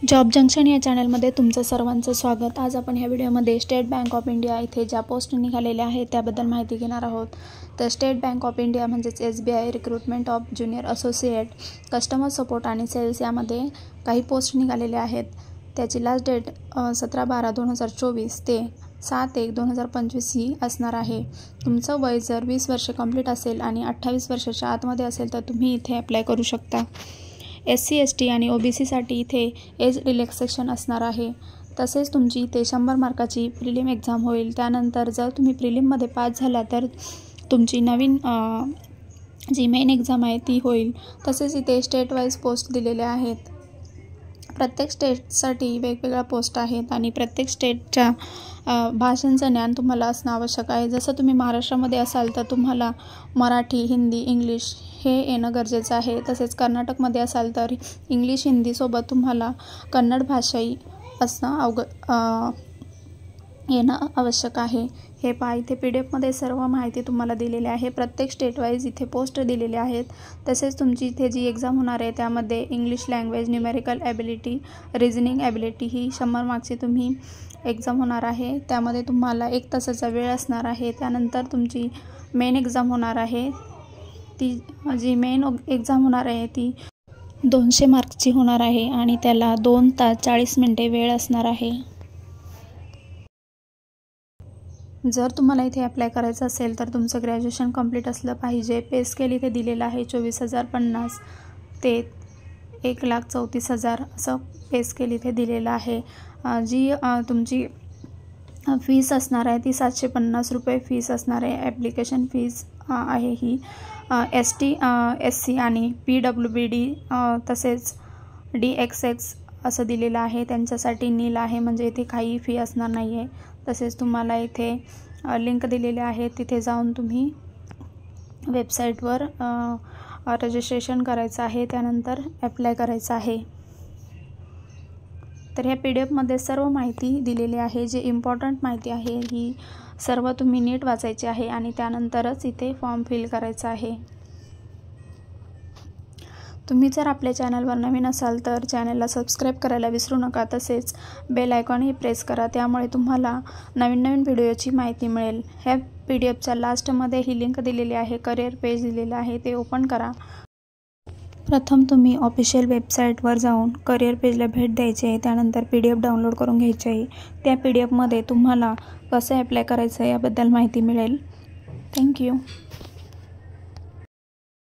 Job junction या चॅनलमध्ये तुमचं सर्वांचं स्वागत। आज आपण ह्या व्हिडिओमध्ये स्टेट बँक ऑफ इंडिया इथे ज्या पोस्ट निघालेल्या आहेत त्याबद्दल माहिती घेणार आहोत। तर स्टेट बँक ऑफ इंडिया म्हणजेच SBI recruitment of junior associate, customer support आणि सेल्स यामध्ये काही पोस्ट निघालेल्या आहेत। त्याची लास्ट डेट 17/12/2024 ते 7/1/2025 ही असणार आहे। तुमचं वय जर 20 वर्षे कंप्लीट असेल आणि 28 वर्षाच्या आतमध्ये असेल तर तुम्ही इथे अप्लाय करू शकता। SC ST आणि OBC साठी इथे एज रिलॅक्सेशन असणार आहे। तसेच तुमची इथे 100 मार्काची प्रिलिम एक्झाम होईल। त्यानंतर जर तुम्ही प्रिलिममध्ये पास झाला तर तुमची नवीन जी मेन एक्झाम आहे ती होईल। तसेच इथे स्टेट वाईज पोस्ट दिलेल्या आहेत। प्रत्येक स्टेटसाठी वेगवेगळ्या पोस्ट आहेत आणि प्रत्येक स्टेटच्या भाषांचं ज्ञान तुम्हाला असणं आवश्यक आहे। जसं तुम्ही महाराष्ट्रामध्ये असाल तर तुम्हाला मराठी, हिंदी, इंग्लिश हे येणं गरजेचं आहे। तसेच कर्नाटकमध्ये असाल तर इंग्लिश हिंदीसोबत तुम्हाला कन्नड भाषाही असणं येणं आवश्यक आहे। हे पहा, इथे PDF मध्ये सर्व माहिती तुम्हाला दिलेली आहे। प्रत्येक स्टेट वाईज इथे पोस्ट दिलेले आहेत। तसेच तुमची इथे जी एक्झाम होणार आहे त्यामध्ये English language, numerical ability, reasoning ability ही 100 मार्क्सची तुम्ही एक्झाम होणार आहे। त्यामध्ये तुम्हाला 1 तासाचा वेळ असणार आहे। त्यानंतर तुमची मेन एक्झाम होणार आहे। ती जी मेन एक्झाम होणार आहे ती 200 मार्क्सची होणार आहे आणि त्याला 2 तास 40 मिनिटे वेळ असणार आहे। जर तुम्हाला इथे अप्लाय करायचं असेल तर तुमचं ग्रॅज्युएशन कंप्लीट असलं पाहिजे। पे स्केल इथे दिलेलं आहे 24,050 ते 1,34,000 असं पे स्केल इथे दिलेलं आहे। जी तुमची फीस असणार आहे ती 750 रुपये फीस असणार आहे। ॲप्लिकेशन फीस आहे ही। ST SC आणि PWD तसेच DXX असं दिलेलं आहे। त्यांच्यासाठी नील आहे, म्हणजे इथे काही फी असणार नाही आहे। तसेच तुम्हाला इथे लिंक दिलेले आहे, तिथे जाऊन तुम्ही वेबसाईटवर रजिस्ट्रेशन करायचं आहे, त्यानंतर अप्लाय करायचं आहे। तर ह्या PDF मध्ये सर्व माहिती दिलेली आहे। जे इम्पॉर्टंट माहिती आहे ही सर्व तुम्ही नीट वाचायची आहे आणि त्यानंतरच इथे फॉर्म फिल करायचा आहे। तुम्ही जर आपल्या चॅनलवर नवीन असाल तर चॅनलला सबस्क्राईब करायला विसरू नका। तसेच बेल आयकॉनही प्रेस करा, त्यामुळे तुम्हाला नवीन व्हिडिओची माहिती मिळेल। ह्या PDFच्या लास्टमध्ये ही लिंक दिलेली आहे, करिअर पेज दिलेलं आहे, ते ओपन करा। प्रथम तुम्ही ऑफिशियल वेबसाईटवर जाऊन करिअर पेजला भेट द्यायची आहे। त्यानंतर PDF डाउनलोड करून घ्यायची आहे। त्या PDF मध्ये तुम्हाला कसं अप्लाय करायचं याबद्दल माहिती मिळेल। थँक्यू।